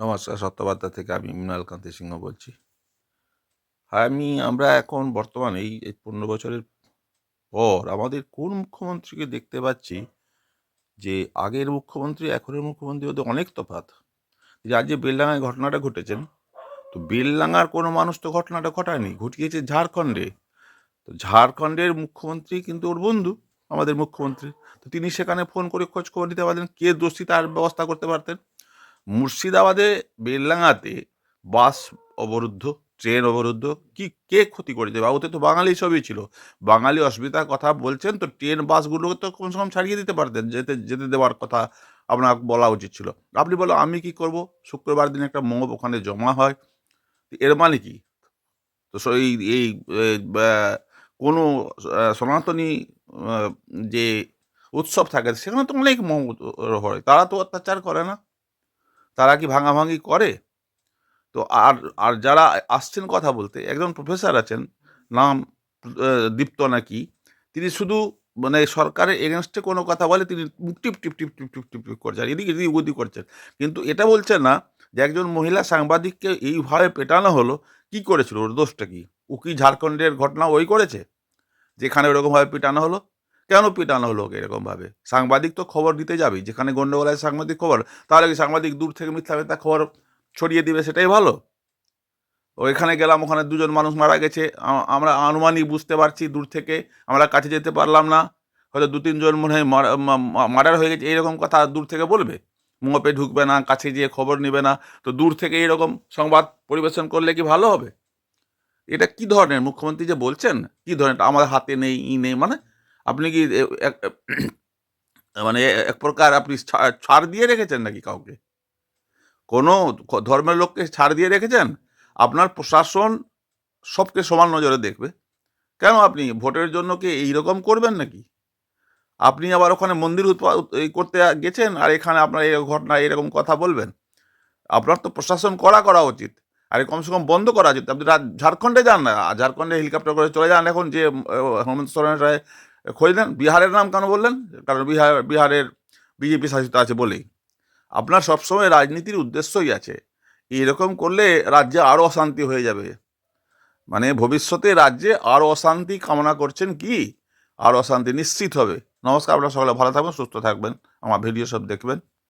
নমস্কার, সত্যবার্তা থেকে আমি মৃণালকান্তি সিংহ বলছি। আমরা এখন বর্তমানে এই ১৫ বছরের পর আমাদের কোন মুখ্যমন্ত্রীকে দেখতে পাচ্ছি যে আগের মুখ্যমন্ত্রী এখনের মুখ্যমন্ত্রীর মধ্যে অনেক তফাৎ। যে আজ যে বেলডাঙায় ঘটনাটা ঘটেছেন, তো বেলডাঙার কোনো মানুষ তো ঘটনাটা ঘটায়নি, ঘটিয়েছে ঝাড়খণ্ডে। তো ঝাড়খণ্ডের মুখ্যমন্ত্রী কিন্তু ওর বন্ধু, আমাদের মুখ্যমন্ত্রী। তো তিনি সেখানে ফোন করে খোঁজ খবর নিতে পারতেন, কে দোষী তার ব্যবস্থা করতে পারতেন। মুর্শিদাবাদে বেলডাঙাতে বাস অবরুদ্ধ, ট্রেন অবরুদ্ধ, কে ক্ষতি করেছে? বা ওতে তো বাঙালি সবই ছিল। বাঙালি অসুবিধার কথা বলছেন, তো ট্রেন বাসগুলোকে তো কমসে কম ছাড়িয়ে দিতে পারতেন, যেতে যেতে দেওয়ার কথা আপনার বলা উচিত ছিল। আপনি বলো আমি কি করব? শুক্রবার দিন একটা মব ওখানে জমা হয়। এর মানে কি? তো এই এই এ, ব্যা- কোনো সনাতনী আহ, যে উৎসব থাকে সেখানে তো অনেক মব হয়, তারা তো অত্যাচার করে না, তারা কি ভাঙাভাঙি করে? তো আর আর যারা আসছেন কথা বলতে, একজন প্রফেসর আছেন, নাম দীপ্ত নাকি, তিনি শুধু মানে সরকারের এগেনস্টে কোনো কথা বলে তিনি মুখ টিপ টিপ টিপ টিপ টিপ টিপ টিপ করছেন, এদিকে এদিক ওদিক করছেন। কিন্তু এটা বলছেন না যে একজন মহিলা সাংবাদিককে এইভাবে পেটানো হলো, কি করেছিল, ওর দোষটা কি? ও কি ঝাড়খণ্ডের ঘটনা ওই করেছে যেখানে ওরকমভাবে পিটানো হলো? কেন পিটানো হলো ওকে এরকমভাবে? সাংবাদিক তো খবর দিতে যাবেই, যেখানে গন্ডগোল আছে সাংবাদিক খবর। তাহলে কি সাংবাদিক দূর থেকে মিথ্যা মিথ্যা খবর ছড়িয়ে দিবে, সেটাই ভালো? ওইখানে গেলাম, ওখানে দুজন মানুষ মারা গেছে, আমরা আনুমানিক বুঝতে পারছি দূর থেকে, আমরা কাছে যেতে পারলাম না, হয়তো দু তিনজন মনে হয় মার্ডার হয়ে গেছে, এইরকম কথা দূর থেকে বলবে? মোপে ঢুকবে না, কাছে গিয়ে খবর নেবে না, তো দূর থেকে এইরকম সংবাদ পরিবেশন করলে কি ভালো হবে? এটা কি ধরনের মুখ্যমন্ত্রী যে বলছেন? কি ধরনের আমার হাতে নেই, নেই মানে? আপনি কি মানে এক প্রকার আপনি ছাড় দিয়ে রেখেছেন নাকি কাউকে? কোনো ধর্মের লোককে ছাড় দিয়ে রেখেছেন? আপনার প্রশাসন সবকে সমান নজরে দেখবে। কেন আপনি ভোটের জন্য কি এইরকম করবেন নাকি? আপনি আবার ওখানে মন্দির করতে গেছেন, আর এখানে আপনার এই ঘটনা এরকম কথা বলবেন? আপনার তো প্রশাসন করা উচিত। আরে কমসে কম বন্ধ করা উচিত। আপনি ঝাড়খণ্ডে যান না, ঝাড়খণ্ডে হেলিকপ্টার করে চলে যান এখন, যে হেমন্ত সোরেন রায় খোঁজ নেন। বিহারের নাম কেন বললেন? কারণ বিহারের বিজেপি শাসিত আছে বলেই। আপনার সবসময় রাজনীতির উদ্দেশ্যই আছে। এরকম করলে রাজ্যে আরও অশান্তি হয়ে যাবে। মানে ভবিষ্যতে রাজ্যে আরও অশান্তি কামনা করছেন কি? আর অশান্তি নিশ্চিত হবে। নমস্কার, আপনারা সকলে ভালো থাকবেন, সুস্থ থাকবেন, আমার ভিডিও সব দেখবেন।